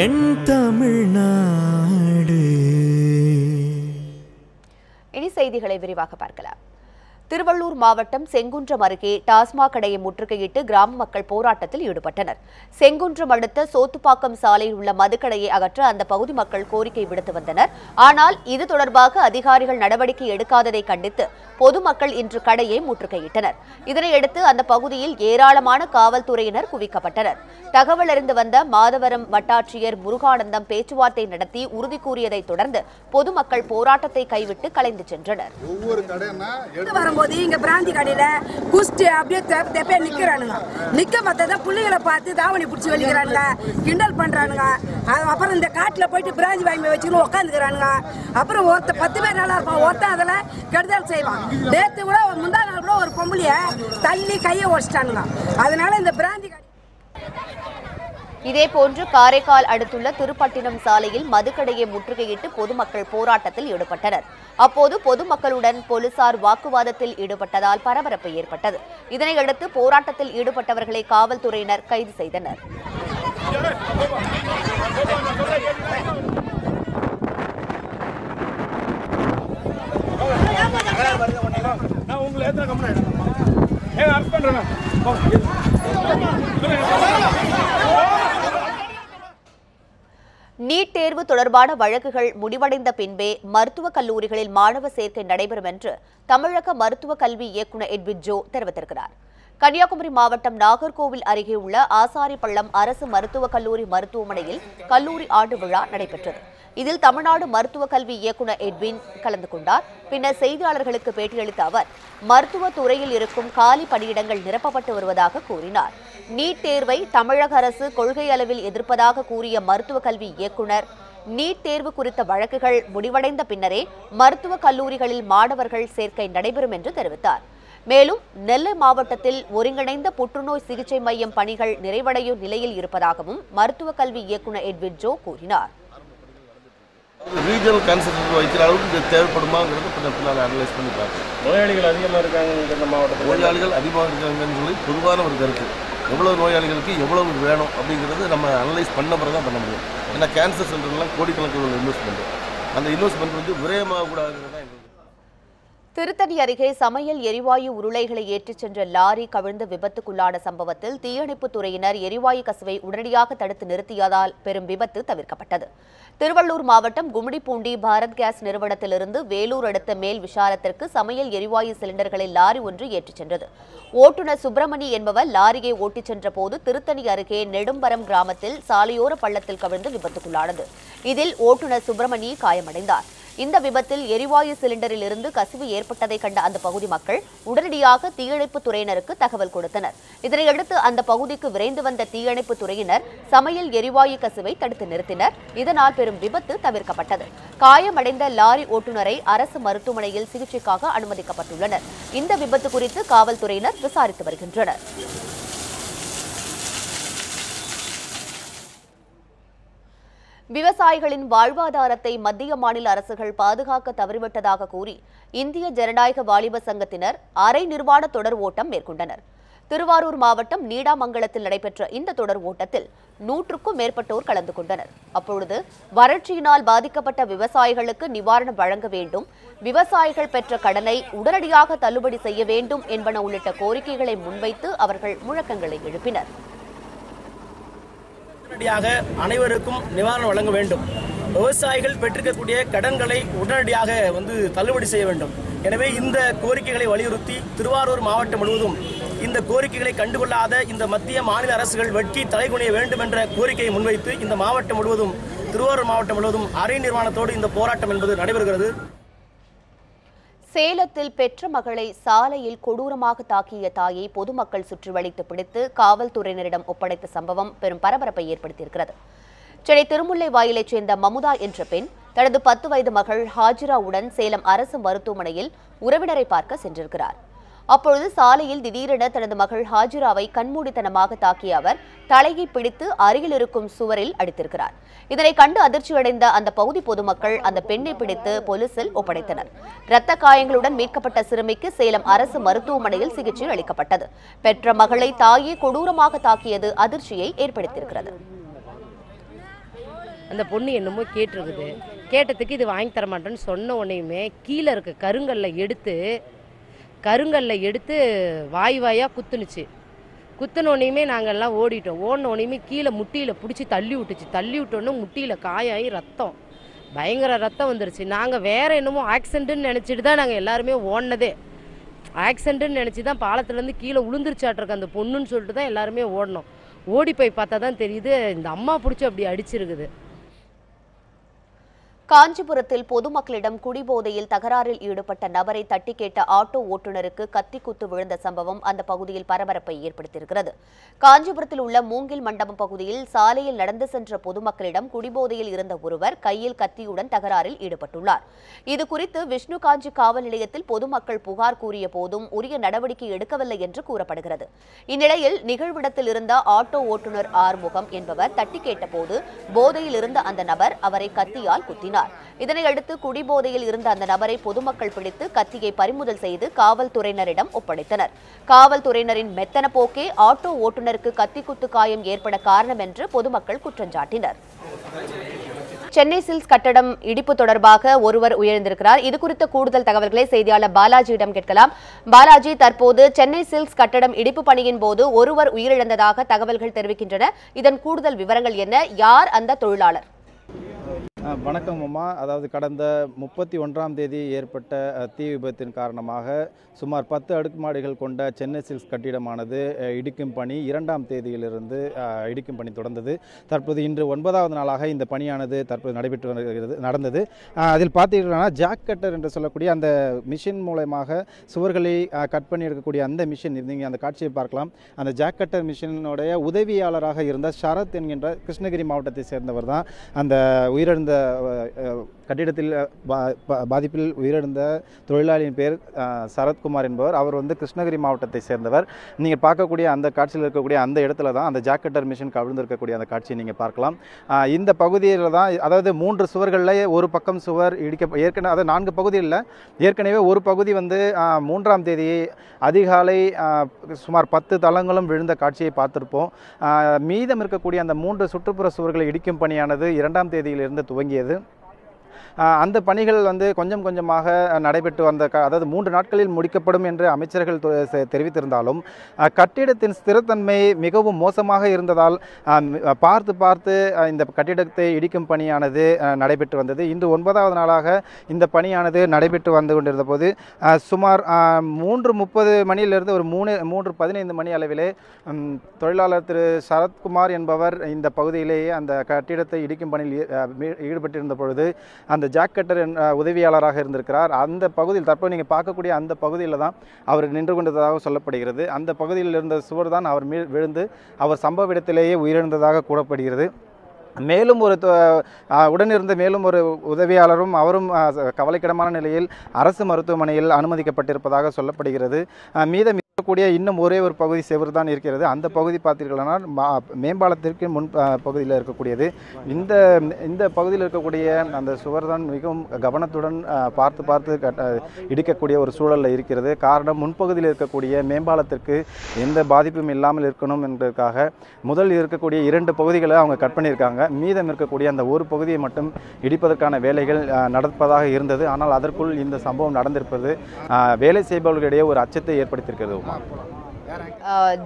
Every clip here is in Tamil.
என் தமிழ்நாடு. இனி செய்திகளை விரிவாக பார்க்கலாம். திருவள்ளூர் மாவட்டம் செங்குன்றம் அருகே டாஸ்மாக் கடையை முற்றுகையிட்டு கிராம மக்கள் போராட்டத்தில் ஈடுபட்டனர். செங்குன்றம் அடுத்த சோத்துப்பாக்கம் சாலையில் உள்ள மதுக்கடையை அகற்ற அந்த பகுதி மக்கள் கோரிக்கை விடுத்து வந்தனர். ஆனால் இது தொடர்பாக அதிகாரிகள் நடவடிக்கை எடுக்காததை கண்டித்து பொதுமக்கள் இன்று கடையை முற்றுகையிட்டனர். இதனையடுத்து அந்த பகுதியில் ஏராளமான காவல்துறையினர் குவிக்கப்பட்டனர். தகவல் அறிந்து வந்த மாதவரம் வட்டாட்சியர் முருகானந்தம் பேச்சுவார்த்தை நடத்தி உறுதி கூறியதை தொடர்ந்து பொதுமக்கள் போராட்டத்தை கைவிட்டு கலைந்து சென்றனர். இங்க பிராந்தி கடையில குஸ்டி அப்படியே தெப்பே நிக்கிறானுங்க. நிக்க பார்த்தா புள்ளைகளை பார்த்து தாவணி பிடிச்சி வெளிக்கிறானுங்க, கிண்டல் பண்றானுங்க. அப்புறம் இந்த காட்டுல போயிட்டு பிராந்தி வாங்கி வச்சுன்னு உட்காந்துக்கிறானுங்க. அப்புறம் 10 பேர் நல்லா இருப்பான், ஒருத்தன் அதுல கெடுதல் செய்வான். நேற்று கூட முந்தா நாள் கூட ஒரு பொம்பளைய தள்ளி கையை ஒடிச்சிட்டானுங்க. அதனால இந்த பிராந்தி இதேபோன்று காரைக்கால் அடுத்துள்ள திருப்பட்டினம் சாலையில் மதுக்கடையை முற்றுகையிட்டு பொதுமக்கள் போராட்டத்தில் ஈடுபட்டனர். அப்போது பொதுமக்களுடன் போலீசார் வாக்குவாதத்தில் ஈடுபட்டதால் பரபரப்பு ஏற்பட்டது. இதனையடுத்து போராட்டத்தில் ஈடுபட்டவர்களை காவல்துறையினர் கைது செய்தனர். நீட் தேர்வு தொடர்பான வழக்குகள் முடிவடைந்த பின்பே மருத்துவக் கல்லூரிகளில் மாணவ சேர்க்கை நடைபெறும் என்று தமிழக மருத்துவக் கல்வி இயக்குநர் எட்வின் ஜோ தெரிவித்திருக்கிறார். கன்னியாகுமரி மாவட்டம் நாகர்கோவில் அருகே உள்ள ஆசாரிப்பள்ளம் அரசு மருத்துவக் கல்லூரி மருத்துவமனையில் கல்லூரி ஆண்டு விழா நடைபெற்றது. இதில் தமிழ்நாடு மருத்துவக் கல்வி இயக்குநர் எட்வின் கலந்து கொண்டார். பின்னர் செய்தியாளர்களுக்கு பேட்டியளித்த அவர் மருத்துவத் துறையில் இருக்கும் காலி பணியிடங்கள் நிரப்பப்பட்டு வருவதாக கூறினார். நீட் தேர்வை தமிழக அரசு கொள்கை அளவில் எதிர்ப்பதாக கூறிய மருத்துவக் கல்வி இயக்குநர் நீட் தேர்வு குறித்த வழக்குகள் முடிவடைந்த பின்னரே மருத்துவக் கல்லூரிகளில் மாணவர்கள் சேர்க்கை நடைபெறும் என்று தெரிவித்தார். மேலும் நெல்லை மாவட்டத்தில் ஒருங்கிணைந்த புற்றுநோய் சிகிச்சை மையம் பணிகள் நிறைவடையும் நிலையில் இருப்பதாகவும் மருத்துவக் கல்வி இயக்குநர் எட்வின் ஜோ கூறினார். ரீஜனல் கேன்சர் வைக்கிற அளவுக்கு இது தேவைப்படுமாங்கிறது பின்னால் அனலைஸ் பண்ணி பார்க்கணும். நோயாளிகள் அதிகமாக இருக்காங்க இந்த மாவட்டத்தில், நோயாளிகள் அதிகமாக இருக்காங்கன்னு சொல்லி பொதுவான ஒரு கருத்து. எவ்வளவு நோயாளிகளுக்கு எவ்வளவு வேணும் அப்படிங்கிறது நம்ம அனலைஸ் பண்ண பிறகு தான் பண்ண முடியும். ஏன்னா கேன்சர் சென்டர்லாம் கோடிக்கணக்கில் இன்வெஸ்ட்மெண்ட், அந்த இன்வெஸ்ட்மெண்ட் வந்து விரயமாகக்கூடாதுங்கிறது தான் எங்களுக்கு. திருத்தணி அருகே சமையல் எரிவாயு உருளைகளை ஏற்றிச் சென்ற லாரி கவிழ்ந்து விபத்துக்குள்ளான சம்பவத்தில் தீயணைப்புத் துறையினர் எரிவாயு கசிவை உடனடியாக தடுத்து நிறுத்தியதால் பெரும் விபத்து தவிர்க்கப்பட்டது. திருவள்ளூர் மாவட்டம் கும்மிடிப்பூண்டி பாரத் கேஸ் நிறுவனத்திலிருந்து வேலூர் அடுத்த மேல் விஷாரத்திற்கு சமையல் எரிவாயு சிலிண்டர்களை லாரி ஒன்று ஏற்றிச் சென்றது. ஓட்டுநர் சுப்பிரமணி என்பவர் லாரியை ஓட்டிச் சென்ற போது திருத்தணி அருகே நெடும்பரம் கிராமத்தில் சாலையோர பள்ளத்தில் கவிழ்ந்து விபத்துக்குள்ளானது. இதில் ஓட்டுநர் சுப்பிரமணி காயமடைந்தார். இந்த விபத்தில் எரிவாயு சிலிண்டரில் இருந்து கசிவு ஏற்பட்டதை கண்ட அந்த பகுதி மக்கள் உடனடியாக தீயணைப்புத் துறையினருக்கு தகவல் கொடுத்தனர். இதனையடுத்து அந்த பகுதிக்கு விரைந்து வந்த தீயணைப்புத் துறையினர் சமையல் எரிவாயு கசிவை தடுத்து நிறுத்தினர். இதனால் பெரும் விபத்து தவிர்க்கப்பட்டது. காயமடைந்த லாரி ஓட்டுநரை அரசு மருத்துவமனையில் சிகிச்சைக்காக அனுமதிக்கப்பட்டுள்ளனர். இந்த விபத்து குறித்து காவல்துறையினர் விசாரித்து வருகின்றனர். விவசாயிகளின் வாழ்வாதாரத்தை மத்திய மாநில அரசுகள் பாதுகாக்க தவறிவிட்டதாக கூறி இந்திய ஜனநாயக வாலிப சங்கத்தினர் அரை நிர்வாண தொடர் ஓட்டம் மேற்கொண்டனர். திருவாரூர் மாவட்டம் நீடாமங்கலத்தில் நடைபெற்ற இந்த தொடர் ஓட்டத்தில் 100க்கும் மேற்பட்டோர் கலந்து கொண்டனர். அப்பொழுது வறட்சியினால் பாதிக்கப்பட்ட விவசாயிகளுக்கு நிவாரணம் வழங்க வேண்டும், விவசாயிகள் பெற்ற கடனை உடனடியாக தள்ளுபடி செய்ய வேண்டும் என்பன உள்ளிட்ட கோரிக்கைகளை முன்வைத்து அவர்கள் முழக்கங்களை எழுப்பினர். உடனடியாக அனைவருக்கும் நிவாரணம் வழங்க வேண்டும், விவசாயிகள் பெற்றிருக்கக்கூடிய கடன்களை உடனடியாக தள்ளுபடி செய்ய வேண்டும். எனவே இந்த கோரிக்கைகளை வலியுறுத்தி திருவாரூர் மாவட்டம் முழுவதும் இந்த கோரிக்கைகளை கண்டுகொள்ளாத இந்த மத்திய மாநில அரசுகள் வெட்கி தலைகுனிய வேண்டும் என்ற கோரிக்கையை முன்வைத்து இந்த மாவட்டம் முழுவதும் திருவாரூர் மாவட்டம் முழுவதும் அரை நிர்வாணத்தோடு இந்த போராட்டம் என்பது நடைபெறுகிறது. சேலத்தில் பெற்ற மகளை சாலையில் கொடூரமாக தாக்கிய தாயை பொதுமக்கள் சுற்றி வளைத்து பிடித்து காவல்துறையினரிடம் ஒப்படைத்த சம்பவம் பெரும் பரபரப்பை ஏற்படுத்தியிருக்கிறது. சென்னை திருமுல்லை வாயிலைச் சேர்ந்த மமுதா என்ற பெண் தனது 10 வயது மகள் ஹாஜிராவுடன் சேலம் அரசு மருத்துவமனையில் உறவினரை பார்க்க சென்றிருக்கிறார். அப்பொழுது சாலையில் திடீரென தனது மகள் ஹாஜிராவை கண்மூடித்தனமாக தாக்கிய அவர் தலையை பிடித்து அருகில் இருக்கும் சுவரில் அடித்திருக்கிறார். இதனை கண்டு அதிர்ச்சியடைந்த அந்த பகுதி பொதுமக்கள் அந்த பெண்ணை பிடித்து போலீசில் ஒப்படைத்தனர். இரத்த காயங்களுடன் மீட்கப்பட்ட சிறுமிக்கு சேலம் அரசு மருத்துவமனையில் சிகிச்சை அளிக்கப்பட்டது. பெற்ற மகளை தாயே கொடூரமாக தாக்கியது அதிர்ச்சியை ஏற்படுத்தியிருக்கிறது. அந்த பொண்ணு என்னமோ கேட்டிருக்குது. கேட்டதுக்கு இது வாங்கி தர மாட்டேன்னு சொன்ன உடனேயுமே கீழே இருக்க கருங்கல்ல எடுத்து வாயாக குத்துனுச்சு. குத்தினோடனையுமே நாங்கள் எல்லாம் ஓடிட்டோம். ஓடினோடனையுமே கீழே முட்டியில் பிடிச்சி தள்ளி விட்டோன்னே முட்டியில் காயாகி ரத்தம், பயங்கர ரத்தம் வந்துருச்சு. நாங்கள் வேறு என்னமோ ஆக்சிடென்ட்னு நினச்சிட்டு தான் நாங்கள் எல்லாருமே ஓடினதே. ஆக்சிடென்ட்னு நினச்சி தான் பாலத்துலேருந்து கீழே உளுந்துருச்சாட்டிருக்கு அந்த பொண்ணுன்னு சொல்லிட்டு தான் எல்லாருமே ஓடினோம். ஓடி போய் பார்த்தா தான் தெரியுது இந்த அம்மா பிடிச்சி அப்படி அடிச்சிருக்குது. காஞ்சிபுரத்தில் பொதுமக்களிடம் குடிபோதையில் தகராறில் ஈடுபட்ட நபரை தட்டி கேட்ட ஆட்டோ ஓட்டுநருக்கு கத்தி குத்து விழுந்த சம்பவம் அந்த பகுதியில் பரபரப்பை ஏற்படுத்தியிருக்கிறது. காஞ்சிபுரத்தில் உள்ள மூங்கில் மண்டபம் பகுதியில் சாலையில் நடந்து சென்ற பொதுமக்களிடம் குடிபோதையில் இருந்த ஒருவர் கையில் கத்தியுடன் தகராறில் ஈடுபட்டுள்ளார். இதுகுறித்து விஷ்ணு காஞ்சி காவல் நிலையத்தில் பொதுமக்கள் புகார் கூறிய போதும் உரிய நடவடிக்கை எடுக்கவில்லை என்று கூறப்படுகிறது. இந்நிலையில் நிகழ்விடத்தில் இருந்த ஆட்டோ ஓட்டுநர் ஆறுமுகம் என்பவர் தட்டி கேட்டபோது போதையில் இருந்த அந்த நபர் அவரை கத்தியால் குத்தினார். இதனையடுத்து குடிபோதையில் இருந்த அந்த நபரை பொதுமக்கள் பிடித்து கத்தியை பறிமுதல் செய்து காவல்துறையினரிடம் ஒப்படைத்தனர். காவல்துறையினரின் மெத்தன போக்கே ஆட்டோ ஓட்டுநருக்கு கத்தி குத்து காயம் ஏற்பட காரணம் என்று பொதுமக்கள் குற்றம் சாட்டினர். சென்னை சில்க்ஸ் கட்டடம் இடிப்பு தொடர்பாக ஒருவர் உயிரிழந்திருக்கிறார். இது குறித்த கூடுதல் தகவல்களை செய்தியாளர் பாலாஜியிடம் கேட்கலாம். பாலாஜி, தற்போது சென்னை சில்க்ஸ் கட்டடம் இடிப்பு பணியின் போது ஒருவர் உயிரிழந்ததாக தகவல்கள் தெரிவிக்கின்றன. இதன் கூடுதல் விவரங்கள் என்ன? யார் அந்த தொழிலாளர்? வணக்கம் அம்மா. அதாவது கடந்த 31ஆம் தேதி ஏற்பட்ட தீ விபத்தின் காரணமாக சுமார் 10 அடுக்குமாடிகள் கொண்ட சென்னை சில்க்ஸ் கட்டிடமானது இடிக்கும் பணி 2ஆம் தேதியிலிருந்து இடிக்கும் பணி தொடர்ந்தது. தற்போது இன்று 9வது நாளாக இந்த பணியானது தற்போது நடந்தது. அதில் பார்த்தீங்கன்னா ஜாக் கட்டர் என்று சொல்லக்கூடிய அந்த மிஷின் மூலமாக சுவர்களை கட் பண்ணி எடுக்கக்கூடிய அந்த மிஷின், நீங்கள் அந்த காட்சியை பார்க்கலாம். அந்த ஜாக் கட்டர் மிஷினுடைய உதவியாளராக இருந்த ஷரத் என்கின்ற கிருஷ்ணகிரி மாவட்டத்தை சேர்ந்தவர் தான் அந்த உயிரிழந்த கட்டிடத்தில் பாதிப்பில் உயிரிழந்த தொழிலாளியின் பேர் சரத்குமார் என்பவர். அவர் கிருஷ்ணகிரி மாவட்டத்தை சேர்ந்தவர். நீங்கள் பார்க்கக்கூடிய அந்த காட்சியில் இருக்கக்கூடிய அந்த இடத்துல தான் அந்த ஜாக்கெட்டர் மிஷின் கவிழ்ந்திருக்கக்கூடிய அந்த காட்சியை நீங்கள் பார்க்கலாம். இந்த பகுதியில் தான், அதாவது 3 சுவர்களில் ஒரு பக்கம் சுவர் ஏற்கனவே, அதாவது 4 பகுதியில் ஏற்கனவே ஒரு பகுதி 3ஆம் தேதி அதிகாலை சுமார் 10 தளங்களும் விழுந்த காட்சியை பார்த்திருப்போம். மீதம் இருக்கக்கூடிய அந்த 3 சுற்றுப்புற சுவர்களை இடிக்கும் பணியானது 2ஆம் தேதியிலிருந்து துவங்கியது. அந்த பணிகள் கொஞ்சம் கொஞ்சமாக நடைபெற்று வந்த அதாவது 3 நாட்களில் முடிக்கப்படும் என்று அமைச்சர்கள் தெரிவித்திருந்தாலும் கட்டிடத்தின் ஸ்திரத்தன்மை மிகவும் மோசமாக இருந்ததால் பார்த்து இந்த கட்டிடத்தை இடிக்கும் பணியானது நடைபெற்று வந்தது. இன்று 9வது நாளாக இந்த பணியானது நடைபெற்று வந்து கொண்டிருந்த போது சுமார் 3:30 மணியிலிருந்து ஒரு 3:15 மணி அளவிலே தொழிலாளர் திரு சரத்குமார் என்பவர் இந்த பகுதியிலேயே அந்த கட்டிடத்தை இடிக்கும் பணியில் ஈடுபட்டிருந்த பொழுது அந்த ஜாக் கட்டர் உதவியாளராக இருந்திருக்கிறார். அந்த பகுதியில் தற்போது நீங்கள் பார்க்கக்கூடிய அந்த பகுதியில் தான் அவர் நின்று கொண்டதாக சொல்லப்படுகிறது. அந்த பகுதியில் இருந்த சுவர் தான் அவர் விழுந்து அவர் சம்பவ இடத்திலேயே உயிரிழந்ததாக கூறப்படுகிறது. மேலும் உடனிருந்த மேலும் ஒரு உதவியாளரும் அவரும் கவலைக்கிடமான நிலையில் அரசு மருத்துவமனையில் அனுமதிக்கப்பட்டிருப்பதாக சொல்லப்படுகிறது. மீதம் இருக்கக்கூடிய இன்னும் ஒரே ஒரு பகுதி செவர் தான் இருக்கிறது. அந்த பகுதி பார்த்தீர்கள்னா மேம்பாலத்திற்கு முன் பகுதியில் இருக்கக்கூடியது. இந்த பகுதியில் இருக்கக்கூடிய அந்த சுவர் தான் மிகவும் கவனத்துடன் பார்த்து இடிக்கக்கூடிய ஒரு சூழலில் இருக்கிறது. காரணம், முன்பகுதியில் இருக்கக்கூடிய மேம்பாலத்திற்கு எந்த பாதிப்பும் இல்லாமல் இருக்கணும் என்பதற்காக முதல் இருக்கக்கூடிய 2 பகுதிகளை அவங்க கட் பண்ணியிருக்காங்க. மீதம் இருக்கக்கூடிய அந்த ஒரு பகுதியை மட்டும் இடிப்பதற்கான வேலைகள் நடப்பதாக இருந்தது. ஆனால் அதற்குள் இந்த சம்பவம் நடந்திருப்பது வேலை செய்பவர்களிடையே ஒரு அச்சத்தை ஏற்படுத்தியிருக்கிறது.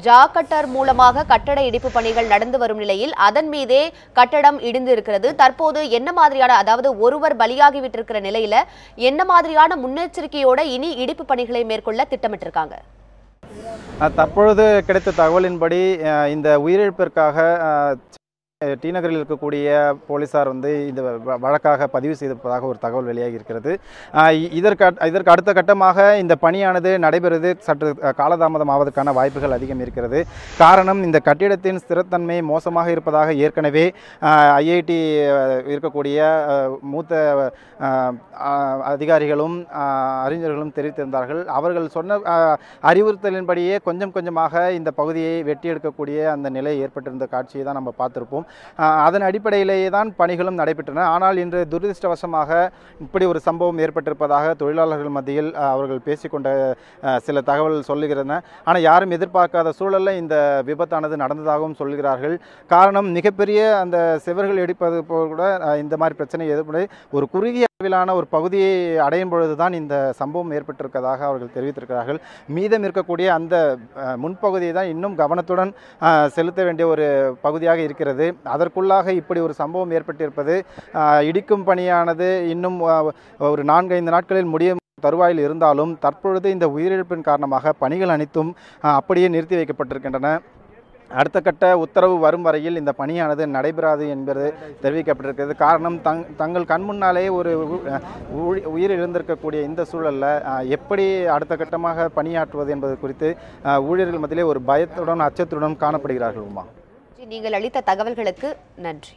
ஜாக் கட்டர் மூலமாக கட்டட இடிப்பு பணிகள் நடந்து வரும் நிலையில் அதன் மீதே கட்டடம் இடிந்து இருக்கிறது. தற்போது என்ன மாதிரியான, அதாவது ஒருவர் பலியாகிவிட்டிருக்கிற நிலையில என்ன மாதிரியான முன்னெச்சரிக்கையோட இனி இடிப்பு பணிகளை மேற்கொள்ள திட்டமிட்டிருக்காங்க? தற்பொழுது கிடைத்த தகவலின்படி இந்த உயிரிழப்பிற்காக டி நகரில் இருக்கக்கூடிய போலீசார் இந்த வழக்காக பதிவு செய்திருப்பதாக ஒரு தகவல் வெளியாகி இருக்கிறது. இதற்கு அடுத்த கட்டமாக இந்த பணியானது நடைபெறுவது சற்று காலதாமதம் ஆவதற்கான வாய்ப்புகள் அதிகம் இருக்கிறது. காரணம், இந்த கட்டிடத்தின் ஸ்திரத்தன்மை மோசமாக இருப்பதாக ஏற்கனவே ஐஐடி இருக்கக்கூடிய மூத்த அதிகாரிகளும் அறிஞர்களும் தெரிவித்திருந்தார்கள். அவர்கள் சொன்ன அறிவுறுத்தலின்படியே கொஞ்சம் கொஞ்சமாக இந்த பகுதியை வெட்டி எடுக்கக்கூடிய அந்த நிலை ஏற்பட்டிருந்த காட்சியை தான் நம்ம பார்த்திருப்போம். அதன் அடிப்படையிலேயே தான் பணிகளும் நடைபெற்றன. ஆனால் இன்று துரதிருஷ்டவசமாக இப்படி ஒரு சம்பவம் ஏற்பட்டிருப்பதாக தொழிலாளர்கள் மத்தியில் அவர்கள் பேசிக்கொண்ட சில தகவல் சொல்லுகிறன. ஆனால் யாரும் எதிர்பார்க்காத சூழலில் இந்த விபத்தானது நடந்ததாகவும் சொல்கிறார்கள். காரணம், மிகப்பெரிய அந்த செவர்கள் இடிப்பது போல் கூட இந்த மாதிரி பிரச்சனை ஏற்பட ஒரு குறுகிய அளவிலான ஒரு பகுதியை அடையும் பொழுதுதான் இந்த சம்பவம் ஏற்பட்டிருப்பதாக அவர்கள் தெரிவித்திருக்கிறார்கள். மீதம் இருக்கக்கூடிய அந்த முன்பகுதியை தான் இன்னும் கவனத்துடன் செலுத்த வேண்டிய ஒரு பகுதியாக இருக்கிறது. அதற்குள்ளாக இப்படி ஒரு சம்பவம் ஏற்பட்டிருப்பது, இடிக்கும் பணியானது இன்னும் ஒரு 4-5 நாட்களில் முடியும் தருவாயில் இருந்தாலும் தற்பொழுது இந்த உயிரிழப்பின் காரணமாக பணிகள் அனைத்தும் அப்படியே நிறுத்தி வைக்கப்பட்டிருக்கின்றன. அடுத்த கட்ட உத்தரவு வரும் வரையில் இந்த பணியானது நடைபெறாது என்பது தெரிவிக்கப்பட்டிருக்கிறது. காரணம், தங்கள் கண் முன்னாலே ஒரு உயிர் இழந்திருக்கக்கூடிய இந்த சூழலில் எப்படி அடுத்த கட்டமாக பணியாற்றுவது என்பது குறித்து ஊழியர்கள் மத்தியிலே ஒரு பயத்துடன் அச்சத்துடன் காணப்படுகிறார்கள். உமா, நீங்கள் அளித்த தகவல்களுக்கு நன்றி.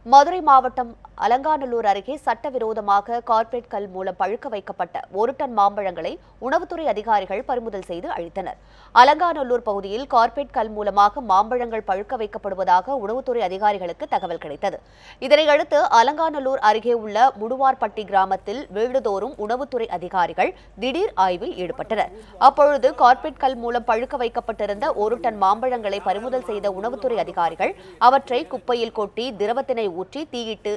மதுரை மாவட்டம் அலங்காநல்லூர் அருகே சட்டவிரோதமாக கார்ப்பரேட் கல் மூலம் பழுக்க வைக்கப்பட்ட 1 டன் மாம்பழங்களை உணவுத்துறை அதிகாரிகள் பறிமுதல் செய்து அழித்தனர். அலங்காநல்லூர் பகுதியில் கார்ப்பரேட் கல் மூலமாக மாம்பழங்கள் பழுக்க வைக்கப்படுவதாக உணவுத்துறை அதிகாரிகளுக்கு தகவல் கிடைத்தது. இதனையடுத்து அலங்காநல்லூர் அருகே உள்ள முடுவார்பட்டி கிராமத்தில் வீடுதோறும் உணவுத்துறை அதிகாரிகள் திடீர் ஆய்வில் ஈடுபட்டனர். அப்பொழுது கார்ப்பரேட் கல் மூலம் பழுக்க வைக்கப்பட்டிருந்த 1 டன் மாம்பழங்களை பறிமுதல் செய்த உணவுத்துறை அதிகாரிகள் அவற்றை குப்பையில் கொட்டி திரவத்தினை ஊற்றி தீயிட்டு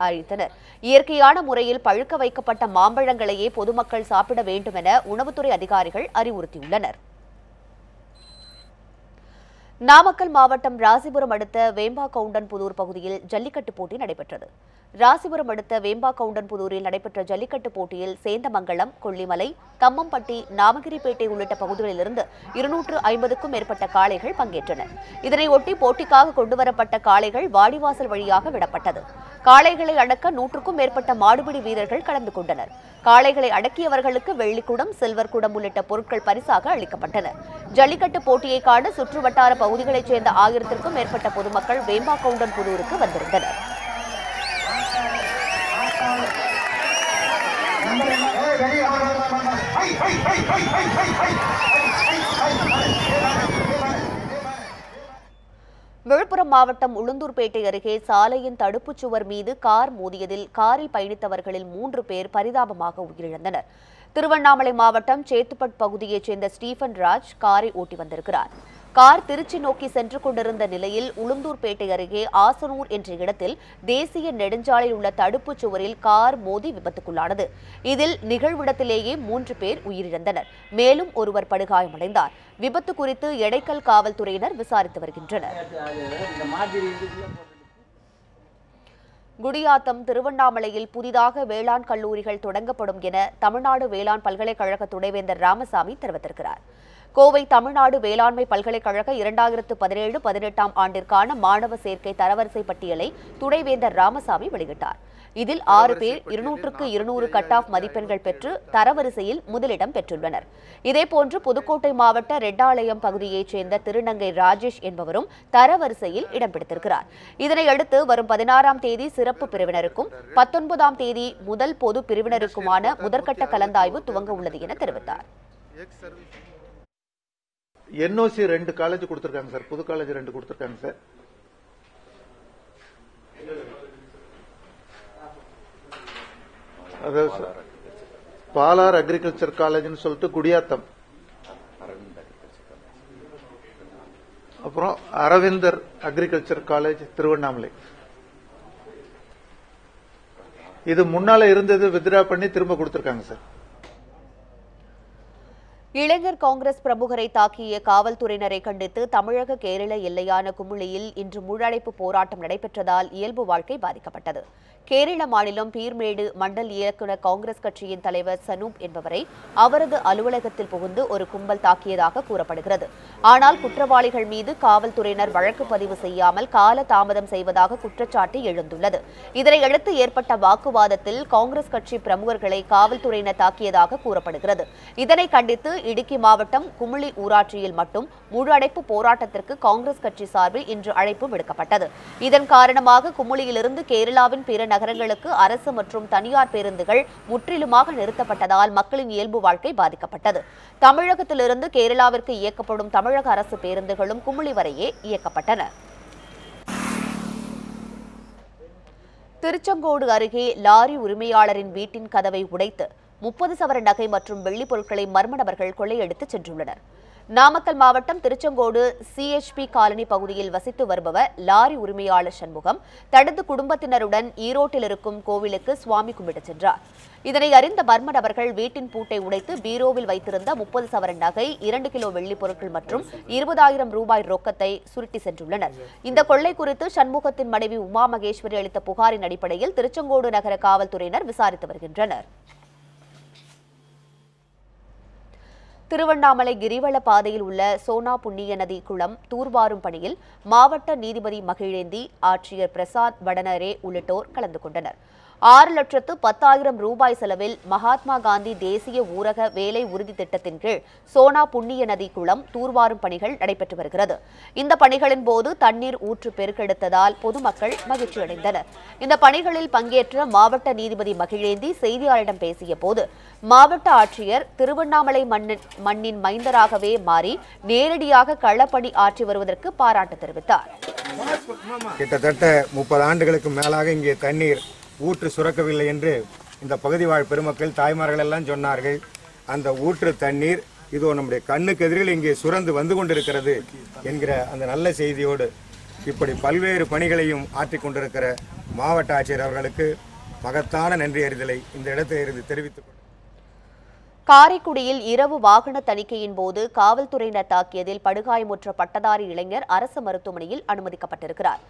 அழித்தனர். இயற்கையான முறையில் பழுக்க வைக்கப்பட்ட மாம்பழங்களையே பொதுமக்கள் சாப்பிட வேண்டும் என உணவுத்துறை அதிகாரிகள் அறிவுறுத்தியுள்ளனர். நாமக்கல் மாவட்டம் ராசிபுரம் அடுத்த வேம்பாகவுண்டன்புதூர் பகுதியில் ஜல்லிக்கட்டு போட்டி நடைபெற்றது. ராசிபுரம் அடுத்த வேம்பாகவுண்டன்புதூரில் நடைபெற்ற ஜல்லிக்கட்டு போட்டியில் சேந்தமங்கலம், கொல்லிமலை, தம்மம்பட்டி, நாமகிரிப்பேட்டை உள்ளிட்ட பகுதிகளிலிருந்து 250க்கும் மேற்பட்ட காளைகள் பங்கேற்றன. இதனையொட்டி போட்டிக்காக கொண்டுவரப்பட்ட காளைகள் வாடிவாசல் வழியாக விடப்பட்டது. காளைகளை அடக்க 100க்கும் மேற்பட்ட மாடுபிடி வீரர்கள் கலந்து கொண்டனர். காளைகளை அடக்கியவர்களுக்கு வெள்ளிக்குடம், சில்வர் குடம் உள்ளிட்ட பொருட்கள் பரிசாக அளிக்கப்பட்டன. ஜல்லிக்கட்டு போட்டியை காண சுற்றுவட்டார பகுதிகளைச் சேர்ந்த 1000க்கும் மேற்பட்ட பொதுமக்கள் வேம்பாகவுண்டன்புதூருக்கு வந்திருந்தனர். விழுப்புரம் மாவட்டம் உளுந்தூர்பேட்டை அருகே சாலையின் தடுப்புச் சுவர் மீது கார் மோதியதில் காரில் பயணித்தவர்களில் 3 பேர் பரிதாபமாக உயிரிழந்தனர். திருவண்ணாமலை மாவட்டம் சேத்துப்பட் பகுதியைச் சேர்ந்த ஸ்டீபன் ராஜ் காரை ஓட்டி வந்திருக்கிறார். கார் திருச்சி நோக்கி சென்று கொண்டிருந்த நிலையில் உளுந்தூர்பேட்டை அருகே ஆசனூர் என்ற இடத்தில் தேசிய நெடுஞ்சாலையில் உள்ள தடுப்புச் சுவரில் கார் மோதி விபத்துக்குள்ளானது. இதில் நிகழ்விடத்திலேயே 3 பேர் உயிரிழந்தனர். மேலும் ஒருவர் படுகாயமடைந்தார். விபத்து குறித்து எடைக்கல் காவல்துறையினர் விசாரித்து வருகின்றனர். குடியாத்தம், திருவண்ணாமலையில் புதிதாக வேளாண் கல்லூரிகள் தொடங்கப்படும் என தமிழ்நாடு வேளாண் பல்கலைக்கழக துணைவேந்தர் ராமசாமி தெரிவித்திருக்கிறார். கோவை தமிழ்நாடு வேளாண்மை பல்கலைக்கழக 2017-18 ஆண்டிற்கான மாணவ சேர்க்கை தரவரிசை பட்டியலை துணைவேந்தர் ராமசாமி வெளியிட்டார். இதில் 6 பேர் 200க்கு 200 கட் ஆஃப் மதிப்பெண்கள் பெற்று தரவரிசையில் முதலிடம் பெற்றுள்ளனர். இதேபோன்று புதுக்கோட்டை மாவட்ட ரெட்டாலயம் பகுதியைச் சேர்ந்த திருநங்கை ராஜேஷ் என்பவரும் தரவரிசையில் இடம் பிடித்திருக்கிறார். இதனையடுத்து வரும் 16ஆம் தேதி சிறப்பு பிரிவினருக்கும் 19ஆம் தேதி முதல் பொது பிரிவினருக்குமான முதற்கட்ட கலந்தாய்வு துவங்க உள்ளது என தெரிவித்தார். என்ஓசி 2 காலேஜ் கொடுத்திருக்காங்க சார். புது காலேஜ் 2 கொடுத்திருக்காங்க சார். அதாவது பாலார் அக்ரிகல்ச்சர் காலேஜ்னு சொல்லிட்டு குடியாத்தம், அப்புறம் அரவிந்தர் அக்ரிகல்ச்சர் காலேஜ் திருவண்ணாமலை. இது முன்னால இருந்தது வித்ரா பண்ணி திரும்ப கொடுத்திருக்காங்க சார். இளைஞர் காங்கிரஸ் பிரமுகரை தாக்கிய காவல்துறையினரை கண்டித்து தமிழக கேரள எல்லையான குமுளியில் இன்று முழு போராட்டம் நடைபெற்றதால் இயல்பு வாழ்க்கை பாதிக்கப்பட்டது. கேரள மாநிலம் பீர்மேடு மண்டல் இயக்குநர் காங்கிரஸ் கட்சியின் தலைவர் சனூப் என்பவரை அவரது அலுவலகத்தில் புகுந்து ஒரு கும்பல் தாக்கியதாக கூறப்படுகிறது. ஆனால் குற்றவாளிகள் மீது காவல்துறையினர் வழக்கு பதிவு செய்யாமல் கால தாமதம் செய்வதாக குற்றச்சாட்டு எழுந்துள்ளது. இதனையடுத்து ஏற்பட்ட வாக்குவாதத்தில் காங்கிரஸ் கட்சி பிரமுகர்களை காவல்துறையினர் தாக்கியதாக கூறப்படுகிறது. இதனை கண்டித்து இடுக்கி மாவட்டம் குமுளி ஊராட்சியில் மட்டும் முழு அடைப்பு போராட்டத்திற்கு காங்கிரஸ் கட்சி சார்பில் இன்று அழைப்பு விடுக்கப்பட்டது. இதன் காரணமாக குமுளியிலிருந்து கேரளாவின் பிற நகரங்களுக்கு அரசு மற்றும் தனியார் பேருந்துகள் முற்றிலுமாக நிறுத்தப்பட்டதால் மக்களின் இயல்பு வாழ்க்கை பாதிக்கப்பட்டது. தமிழகத்திலிருந்து கேரளாவிற்கு இயக்கப்படும் தமிழக அரசு பேருந்துகளும் குமுளி வரையே இயக்கப்பட்டன. திருச்செங்கோடு அருகே லாரி உரிமையாளரின் வீட்டின் கதவை உடைத்து 30 சவர நகை மற்றும் வெள்ளி பொருட்களை மர்ம நபர்கள் கொள்ளையடித்து சென்றுள்ளனர். நாமக்கல் மாவட்டம் திருச்செங்கோடு CHP காலனி பகுதியில் வசித்து வருபவர் லாரி உரிமையாளர் சண்முகம் தனது குடும்பத்தினருடன் ஈரோட்டில் இருக்கும் கோவிலுக்கு சுவாமி கும்பிட சென்றார். இதனை அறிந்த மர்ம நபர்கள் வீட்டின் பூட்டை உடைத்து பீரோவில் வைத்திருந்த 30 சவர நகை, 2 கிலோ வெள்ளி பொருட்கள் மற்றும் 20,000 ரூபாய் ரொக்கத்தை சுருட்டி சென்றுள்ளனர். இந்த கொள்ளை குறித்து சண்முகத்தின் மனைவி உமா மகேஸ்வரி அளித்த புகாரின் அடிப்படையில் திருச்செங்கோடு நகர காவல்துறையினர் விசாரித்து வருகின்றனர். திருவண்ணாமலை கிரிவல பாதையில் உள்ள சோனா புண்ணிய நதி குளம் தூர்வாரும் பணியில் மாவட்ட நீதிபதி மகிழேந்தி, ஆட்சியர் பிரசாத் வடனரே உள்ளிட்டோர் கலந்து கொண்டனர். 6,10,000 ரூபாய் செலவில் மகாத்மா காந்தி தேசிய ஊரக வேலை உறுதி திட்டத்தின் கீழ் சோனா புண்ணிய நதி குளம் தூர்வாரும் பணிகள் நடைபெற்று வருகிறது. இந்த பணிகளின் போது தண்ணீர் ஊற்று பெருக்கெடுத்ததால் பொதுமக்கள் மகிழ்ச்சியடைந்தனர். இந்த பணிகளில் பங்கேற்ற மாவட்ட நீதிபதி மகிழேந்தி செய்தியாளரிடம் பேசிய போது, மாவட்ட ஆட்சியர் திருவண்ணாமலை மண்ணின் மைந்தராகவே மாறி நேரடியாக களப்பணி ஆற்றி வருவதற்கு பாராட்டு தெரிவித்தார். கிட்டத்தட்ட 30 ஆண்டுகளுக்கு மேலாக இங்கே தண்ணீர் ஊற்று சுரக்கவில்லை என்று இந்த பகுதி வாழ் பெருமக்கள் தாய்மார்கள் எல்லாம் சொன்னார்கள். அந்த ஊற்று தண்ணீர் இதோ நம்முடைய கண்ணுக்கு எதிரில் இங்கே சுரந்து வந்து கொண்டிருக்கிறது என்கிற அந்த நல்ல செய்தியோடு இப்படி பல்வேறு பணிகளையும் ஆற்றிக் கொண்டிருக்கிற மாவட்ட ஆட்சியர் அவர்களுக்கு மகத்தான நன்றி அறிதலை இந்த இடத்திலிருந்து தெரிவித்துக் கொண்டார். காரைக்குடியில் இரவு வாகன தணிக்கையின் போது காவல்துறையினர் தாக்கியதில் படுகாயமுற்ற பட்டதாரி இளைஞர் அரசு மருத்துவமனையில் அனுமதிக்கப்பட்டிருக்கிறார்.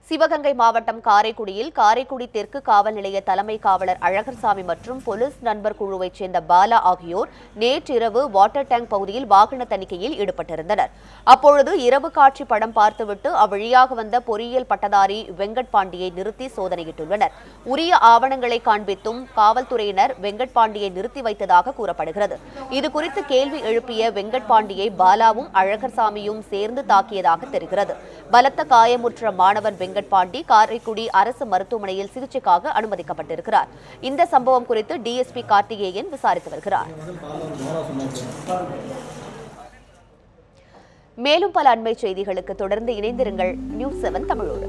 சிவகங்கை மாவட்டம் காரைக்குடியில் காரைக்குடி தெற்கு காவல் நிலைய தலைமை காவலர் அழகர்சாமி மற்றும் போலீஸ் நண்பர் குழுவைச் சேர்ந்த பாலா ஆகியோர் நேற்றிரவு வாட்டர் டேங்க் பகுதியில் வாகன தணிக்கையில் ஈடுபட்டிருந்தனர். அப்பொழுது இரவு காட்சி படம் பார்த்துவிட்டு அவ்வழியாக வந்த பொறியியல் பட்டதாரி வெங்கட் பாண்டியை நிறுத்தி சோதனையிட்டுள்ளனர். உரிய ஆவணங்களை காண்பித்தும் காவல்துறையினர் வெங்கட் பாண்டியை நிறுத்தி வைத்ததாக கூறப்படுகிறது. இதுகுறித்து கேள்வி எழுப்பிய வெங்கட் பாண்டியை பாலாவும் அழகர்சாமியும் சேர்ந்து தாக்கியதாக தெரிகிறது. பலத்த காயமுற்ற மாணவன் வெங்கட் பாண்டி காரைக்குடி அரசு மருத்துவமனையில் சிகிச்சைக்காக அனுமதிக்கப்பட்டிருக்கிறார். இந்த சம்பவம் குறித்து DSP கார்த்திகேயன் விசாரித்து வருகிறார். மேலும் பல அண்மை செய்திகளுக்கு தொடர்ந்து இணைந்திருங்கள். நியூஸ் 7 தமிழோடு.